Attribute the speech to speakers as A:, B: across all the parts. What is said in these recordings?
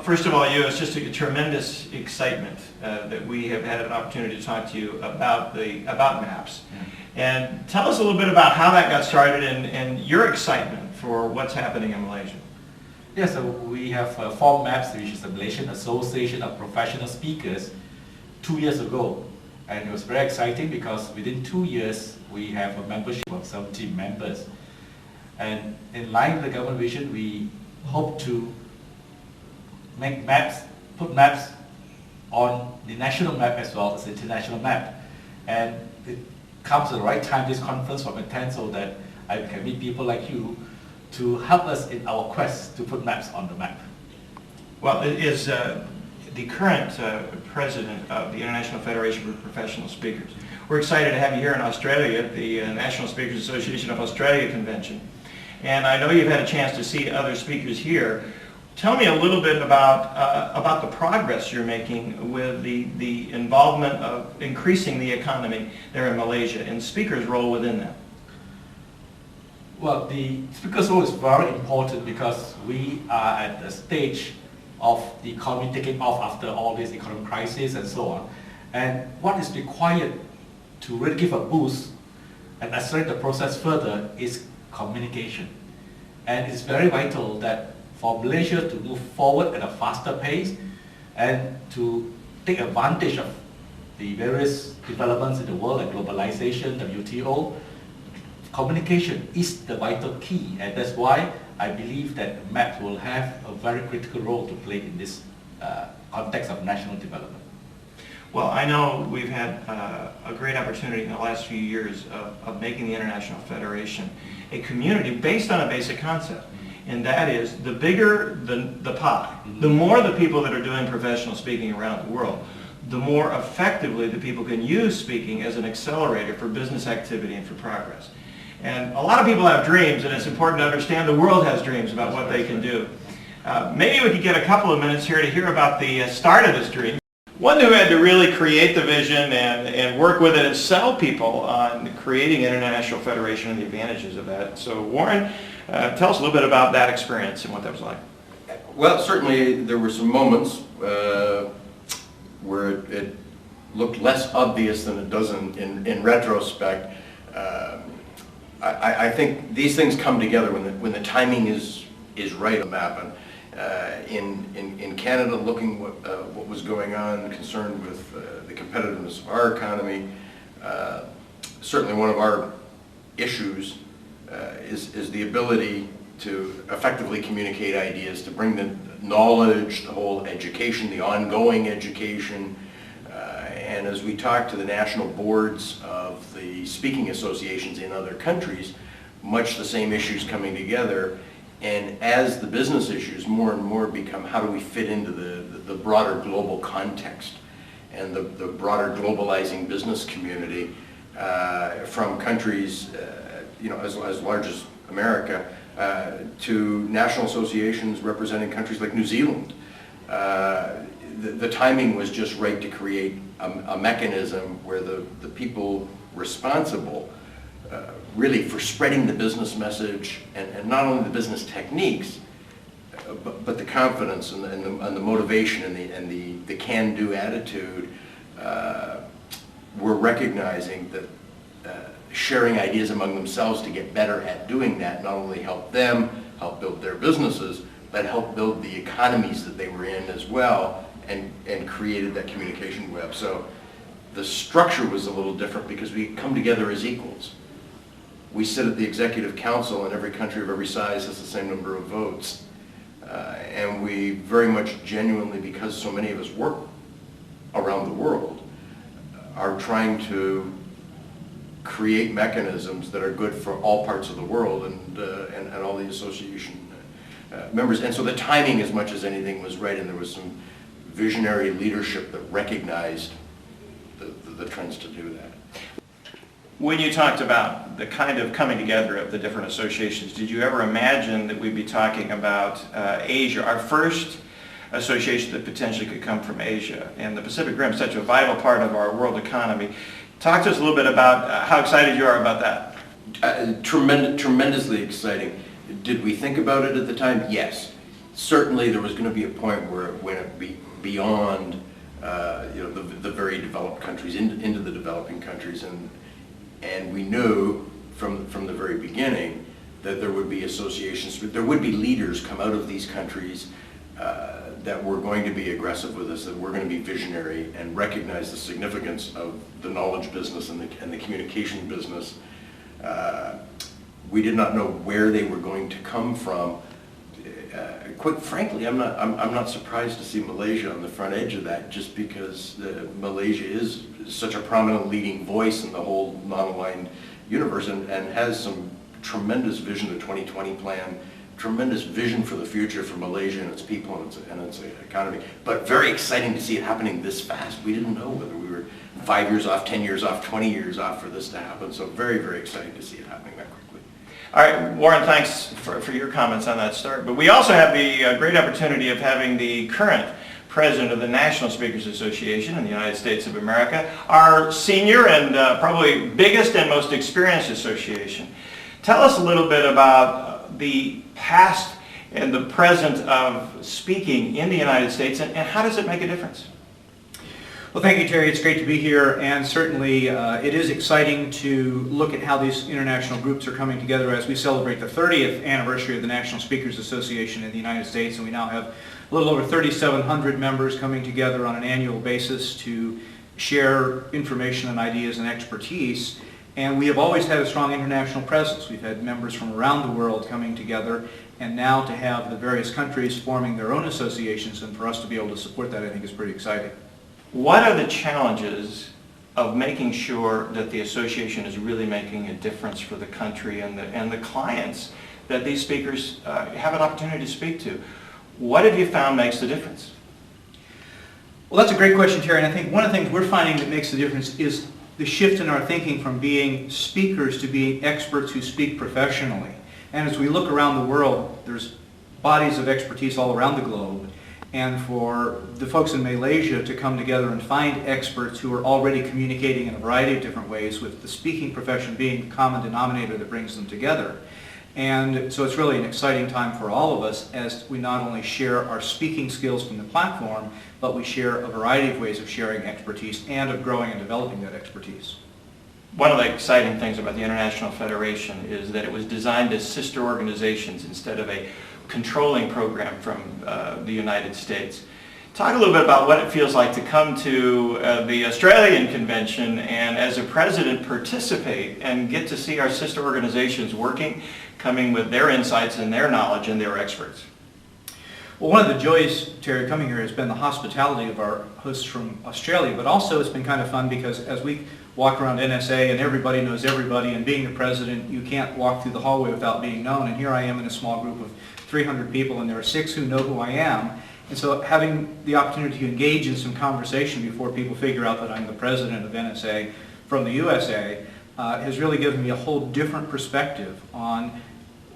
A: first of all, it's just a tremendous excitement that we have had an opportunity to talk to you about MAPS. And tell us a little bit about how that got started and your excitement for what's happening in Malaysia.
B: Yeah, so we have formed MAPS, which is the Malaysian Association of Professional Speakers, 2 years ago. And it was very exciting because within 2 years, we have a membership of 17 members. And in line with the government vision, we hope to make MAPS, put MAPS on the national map as well as the international map. And it comes at the right time, this conference from attend, so that I can meet people like you to help us in our quest to put MAPS on the map.
A: Well, it is the current president of the International Federation for Professional Speakers. We're excited to have you here in Australia at the National Speakers Association of Australia Convention. And I know you've had a chance to see other speakers here. Tell me a little bit about the progress you're making with the involvement of increasing the economy there in Malaysia and speakers' role within that.
B: Well, the speaker's role is very important because we are at the stage of the economy taking off after all this economic crisis and so on. And what is required to really give a boost and accelerate the process further is communication. And it's very vital that for Malaysia to move forward at a faster pace and to take advantage of the various developments in the world like globalization, WTO, communication is the vital key, and that's why I believe that MAPS will have a very critical role to play in this context of national development.
A: Well, I know we've had a great opportunity in the last few years of making the International Federation a community based on a basic concept, and that is the bigger the pie, the more the people that are doing professional speaking around the world, the more effectively the people can use speaking as an accelerator for business activity and for progress. And a lot of people have dreams, and it's important to understand the world has dreams about what they can do. Maybe we could get a couple of minutes here to hear about the start of this dream. One who had to really create the vision and work with it and sell people on creating an international federation and the advantages of that. So Warren, tell us a little bit about that experience and what that was like.
C: Well, certainly there were some moments where it looked less obvious than it does in retrospect. I think these things come together when the timing is right on the map. And in Canada, looking what was going on, concerned with the competitiveness of our economy, certainly one of our issues is the ability to effectively communicate ideas, to bring the knowledge, the whole education, the ongoing education. And as we talk to the national boards of the speaking associations in other countries, much the same issues coming together. And as the business issues more and more become how do we fit into the broader global context and the broader globalizing business community from countries as large as America to national associations representing countries like New Zealand. The timing was just right to create a mechanism where the people responsible really for spreading the business message and not only the business techniques, but the confidence and the motivation and the can-do attitude, we're recognizing that sharing ideas among themselves to get better at doing that not only helped them help build their businesses, but helped build the economies that they were in as well, and created that communication web. So the structure was a little different because we come together as equals. We sit at the executive council, and every country of every size has the same number of votes. And we very much genuinely, because so many of us work around the world, are trying to create mechanisms that are good for all parts of the world and all the association members. And so the timing, as much as anything, was right, and there was some visionary leadership that recognized the trends to do that.
A: When you talked about the kind of coming together of the different associations, did you ever imagine that we'd be talking about Asia, our first association that potentially could come from Asia, and the Pacific Rim, such a vital part of our world economy? Talk to us a little bit about how excited you are about that.
C: Tremendously exciting. Did we think about it at the time? Yes. certainly there was going to be a point where it went beyond the very developed countries into the developing countries, and we knew from the very beginning that there would be associations, but there would be leaders come out of these countries that were going to be aggressive with us, that were going to be visionary and recognize the significance of the knowledge business and the communication business. We did not know where they were going to come from. Quite frankly, I'm not surprised to see Malaysia on the front edge of that, just because Malaysia is such a prominent leading voice in the whole non-aligned universe and has some tremendous vision, the 2020 plan, tremendous vision for the future for Malaysia and its people and its economy. But very exciting to see it happening this fast. We didn't know whether we were 5 years off, 10 years off, 20 years off for this to happen. So very, very exciting to see it happening that quickly.
A: All right, Warren, thanks for your comments on that start. But we also have the great opportunity of having the current president of the National Speakers Association in the United States of America, our senior and probably biggest and most experienced association. Tell us a little bit about the past and the present of speaking in the United States, and how does it make a difference?
D: Well, thank you, Terry. It's great to be here, and certainly it is exciting to look at how these international groups are coming together as we celebrate the 30th anniversary of the National Speakers Association in the United States, and we now have a little over 3,700 members coming together on an annual basis to share information and ideas and expertise. And we have always had a strong international presence. We've had members from around the world coming together, and now to have the various countries forming their own associations, and for us to be able to support that, I think is pretty exciting.
A: What are the challenges of making sure that the association is really making a difference for the country and the clients that these speakers have an opportunity to speak to? What have you found makes the difference?
D: Well, that's a great question, Terry, and I think one of the things we're finding that makes the difference is the shift in our thinking from being speakers to being experts who speak professionally. And as we look around the world, there's bodies of expertise all around the globe. And for the folks in Malaysia to come together and find experts who are already communicating in a variety of different ways, with the speaking profession being the common denominator that brings them together. And so it's really an exciting time for all of us as we not only share our speaking skills from the platform, but we share a variety of ways of sharing expertise and of growing and developing that expertise.
A: One of the exciting things about the International Federation is that it was designed as sister organizations instead of a controlling program from the United States. Talk a little bit about what it feels like to come to the Australian convention and as a president participate and get to see our sister organizations working, coming with their insights and their knowledge and their experts.
D: Well, one of the joys, Terry, coming here has been the hospitality of our hosts from Australia, but also it's been kind of fun because as we walk around NSA and everybody knows everybody, and being the president, you can't walk through the hallway without being known, and here I am in a small group of 300 people, and there are 6 who know who I am. And so having the opportunity to engage in some conversation before people figure out that I'm the president of NSA from the USA has really given me a whole different perspective on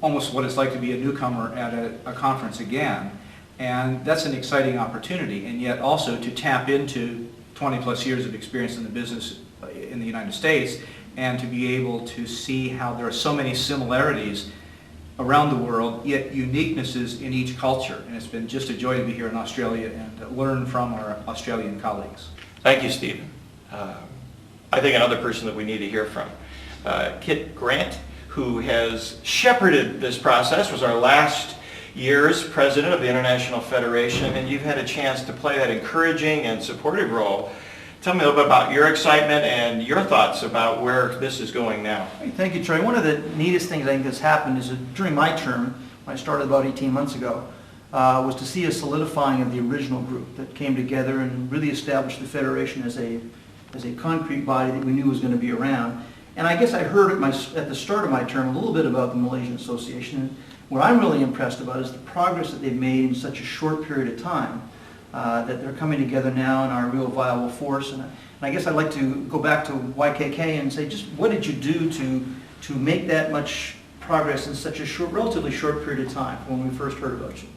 D: almost what it's like to be a newcomer at a conference again. And that's an exciting opportunity, and yet also to tap into 20 plus years of experience in the business in the United States, and to be able to see how there are so many similarities around the world, yet uniquenesses in each culture. And it's been just a joy to be here in Australia and learn from our Australian colleagues.
A: Thank you, Stephen. I think another person that we need to hear from, Kit Grant, who has shepherded this process, was our last year's president of the International Federation, and you've had a chance to play that encouraging and supportive role. Tell me a little bit about your excitement and your thoughts about where this is going now.
E: Thank you, Troy. One of the neatest things I think that's happened is that during my term, when I started about 18 months ago, was to see a solidifying of the original group that came together and really established the Federation as a concrete body that we knew was going to be around. And I guess I heard at the start of my term a little bit about the Malaysian Association. And what I'm really impressed about is the progress that they've made in such a short period of time. That they're coming together now and are a real viable force. And I guess I'd like to go back to YKK and say, just what did you do to make that much progress in such a relatively short period of time from when we first heard about you?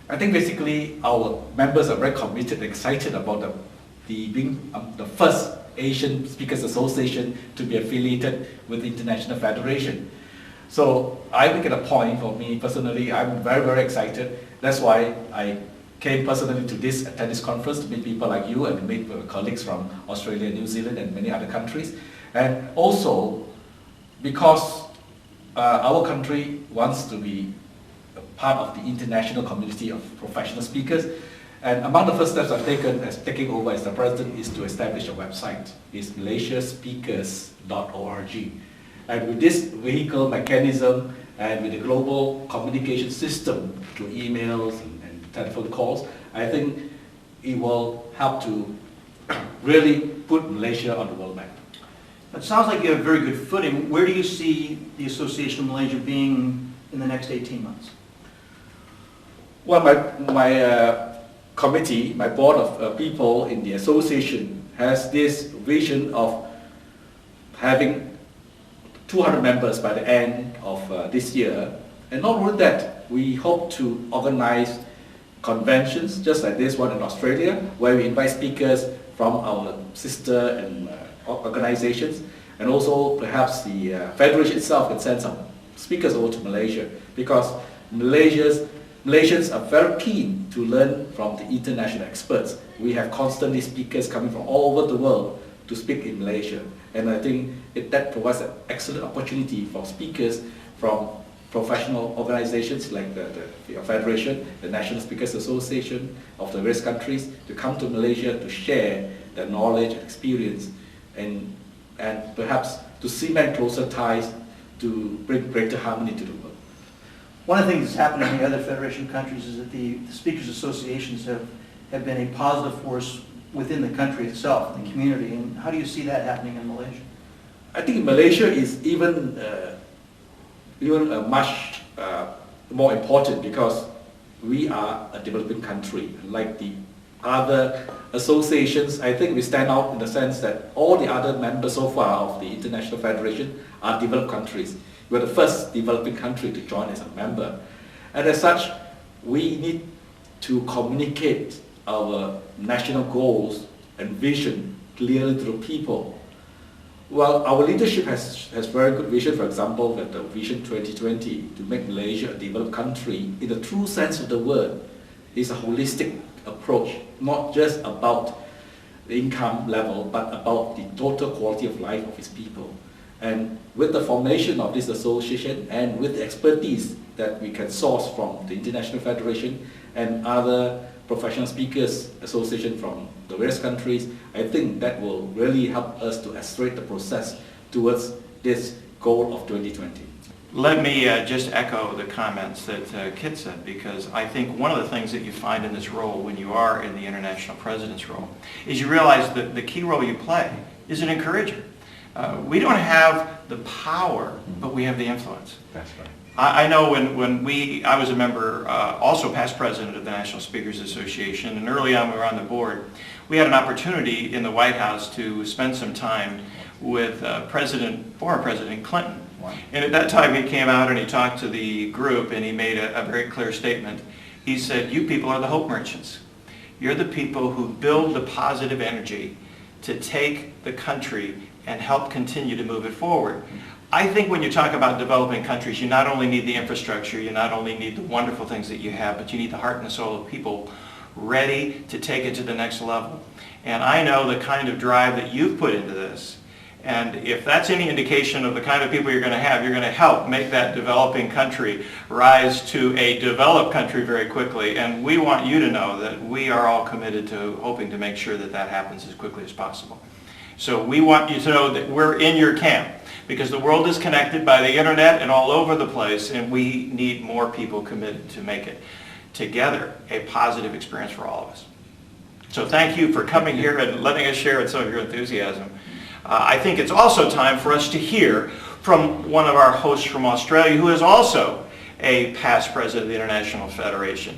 B: I think basically our members are very committed and excited about being the first Asian Speakers Association to be affiliated with the International Federation. So I make it a point for me personally, I'm very, very excited That's why I came personally to attend this conference to meet people like you and meet colleagues from Australia, New Zealand, and many other countries. And also because our country wants to be a part of the international community of professional speakers. And among the first steps I've taken as taking over as the president is to establish a website. It's malaysiaspeakers.org. And with this vehicle mechanism and with the global communication system through emails and telephone calls, I think it will help to really put Malaysia on the world map.
E: It sounds like you have very good footing. Where do you see the Association of Malaysia being in the next 18 months?
B: Well, my committee, my board of people in the association has this vision of having 200 members by the end of this year. And not only that, we hope to organize conventions just like this one in Australia, where we invite speakers from our sister and organizations, and also perhaps the federation itself can send some speakers over to Malaysia, because Malaysians are very keen to learn from the international experts. We have constantly speakers coming from all over the world to speak in Malaysia, and I think that provides an excellent opportunity for speakers from professional organizations like the Federation, the National Speakers Association of the various countries, to come to Malaysia to share their knowledge and experience, and perhaps to cement closer ties to bring greater harmony to the world.
E: One of the things that's happened in the other Federation countries is that the Speakers Associations have been a positive force within the country itself, the community. And how do you see that happening in Malaysia?
B: I think Malaysia is even much more important, because we are a developing country. Like the other associations, I think we stand out in the sense that all the other members so far of the International Federation are developed countries. We're the first developing country to join as a member. And as such, we need to communicate our national goals and vision clearly to the people. Well, our leadership has very good vision. For example, that the Vision 2020 to make Malaysia a developed country in the true sense of the word is a holistic approach, not just about the income level, but about the total quality of life of its people. And with the formation of this association and with the expertise that we can source from the International Federation and other professional speakers association from the various countries, I think that will really help us to accelerate the process towards this goal of 2020.
A: Let me just echo the comments that Kit said, because I think one of the things that you find in this role when you are in the international president's role is you realize that the key role you play is an encourager. We don't have the power, but we have the influence.
B: That's right.
A: I know when I was a member, also past president of the National Speakers Association, and early on we were on the board, we had an opportunity in the White House to spend some time with former President Clinton.
B: Wow.
A: And at that time he came out and he talked to the group and he made a very clear statement. He said, "You people are the hope merchants. You're the people who build the positive energy to take the country and help continue to move it forward." I think when you talk about developing countries, you not only need the infrastructure, you not only need the wonderful things that you have, but you need the heart and the soul of people ready to take it to the next level. And I know the kind of drive that you've put into this. And if that's any indication of the kind of people you're going to have, you're going to help make that developing country rise to a developed country very quickly. And we want you to know that we are all committed to hoping to make sure that that happens as quickly as possible. So we want you to know that we're in your camp, because the world is connected by the internet and all over the place, and we need more people committed to make it together a positive experience for all of us. So thank you for coming here and letting us share in some of your enthusiasm. I think it's also time for us to hear from one of our hosts from Australia, who is also a past president of the International Federation.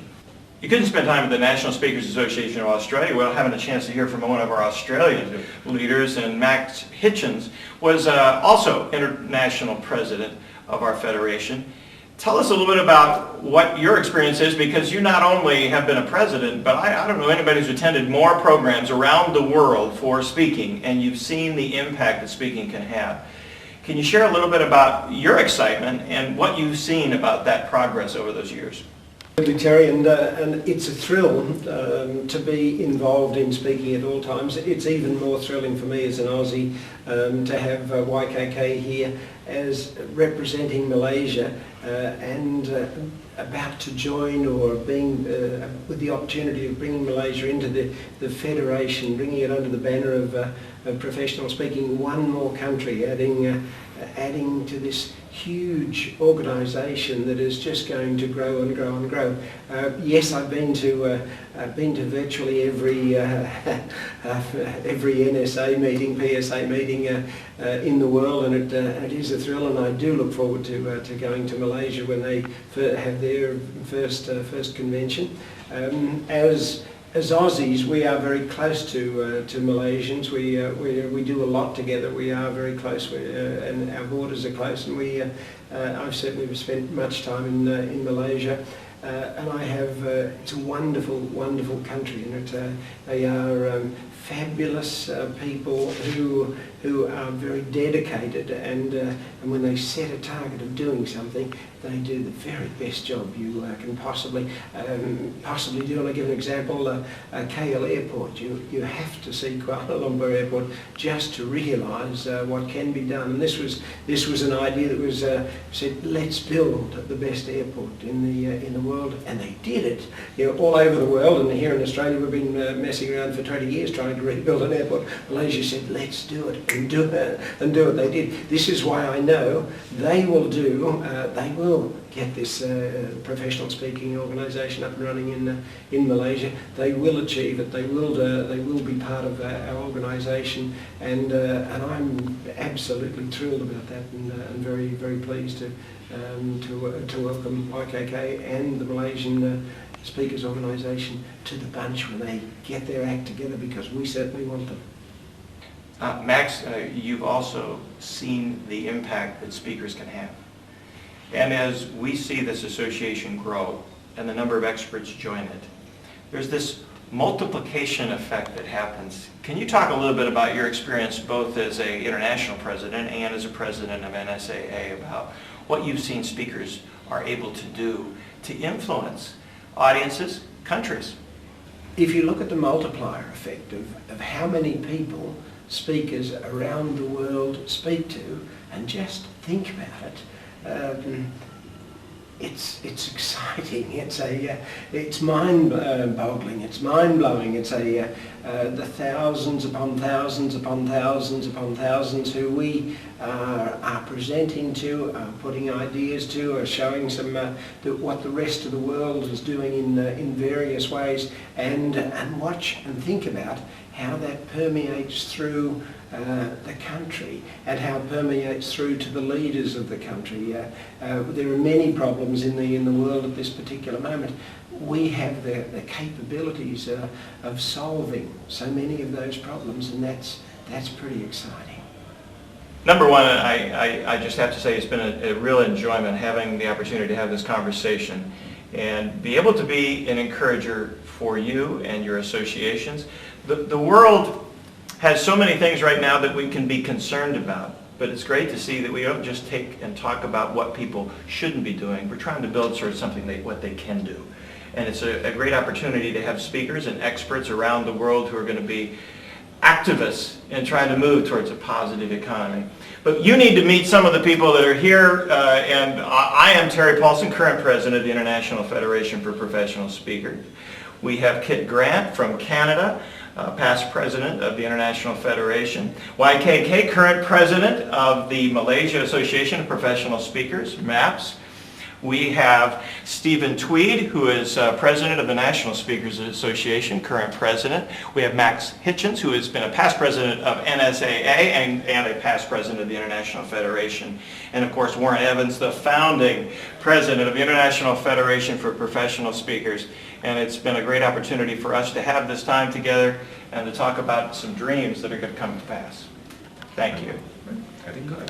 A: You couldn't spend time at the National Speakers Association of Australia without having a chance to hear from one of our Australian leaders, and Max Hitchens was also international president of our federation. Tell us a little bit about what your experience is, because you not only have been a president, but I don't know anybody who's attended more programs around the world for speaking, and you've seen the impact that speaking can have. Can you share a little bit about your excitement and what you've seen about that progress over those years?
F: Terry, and it's a thrill to be involved in speaking at all times. It's even more thrilling for me as an Aussie to have YKK here as representing Malaysia and about to join, or being with the opportunity of bringing Malaysia into the federation, bringing it under the banner of professional speaking, one more country, adding to this huge organisation that is just going to grow and grow and grow. Yes, I've been to virtually every NSA meeting, PSA meeting in the world, and it is a thrill, and I do look forward to going to Malaysia when they have their first convention. As Aussies, we are very close to Malaysians. We do a lot together. We are very close, and our borders are close. And I've certainly spent much time in Malaysia, and I have. It's a wonderful, wonderful country, and they are fabulous people who are very dedicated, and when they set a target of doing something, they do the very best job you can possibly do. And I give an example, KL Airport. You have to see Kuala Lumpur Airport just to realise what can be done. And this was an idea that was said, let's build the best airport in the world, and they did it. You know, all over the world, and here in Australia we've been messing around for 20 years trying to rebuild an airport. Malaysia said, let's do it, and do it. They did. This is why I know they will get this professional speaking organisation up and running in Malaysia. They will achieve it. They will be part of our organisation, and I'm absolutely thrilled about that, and very, very pleased to welcome YKK and the Malaysian Speakers Organisation to the bunch when they get their act together, because we certainly want them.
A: Max, you've also seen the impact that speakers can have. And as we see this association grow and the number of experts join it, there's this multiplication effect that happens. Can you talk a little bit about your experience both as an international president and as a president of NSAA about what you've seen speakers are able to do to influence audiences, countries?
F: If you look at the multiplier effect of how many people speakers around the world speak to, and just think about it, it's exciting. It's mind-boggling. It's mind-blowing. It's the thousands upon thousands upon thousands upon thousands who we are presenting to, are putting ideas to, are showing some what the rest of the world is doing in various ways, and watch and think about how that permeates through the country, and how it permeates through to the leaders of the country. There are many problems in the world at this particular moment. We have the capabilities of solving so many of those problems, and that's pretty exciting.
A: Number one, I just have to say it's been a real enjoyment having the opportunity to have this conversation and be able to be an encourager for you and your associations. The world has so many things right now that we can be concerned about, but it's great to see that we don't just take and talk about what people shouldn't be doing. We're trying to build sort of something what they can do. And it's a great opportunity to have speakers and experts around the world who are going to be activists in trying to move towards a positive economy. But you need to meet some of the people that are here, and I am Terry Paulson, current president of the International Federation for Professional Speakers. We have Kit Grant from Canada, past president of the International Federation. YKK, current president of the Malaysia Association of Professional Speakers, MAPS. We have Stephen Tweed, who is president of the National Speakers Association, current president. We have Max Hitchens, who has been a past president of NSAA and a past president of the International Federation. And of course, Warren Evans, the founding president of the International Federation for Professional Speakers. And it's been a great opportunity for us to have this time together and to talk about some dreams that are going to come to pass. Thank you.
B: I think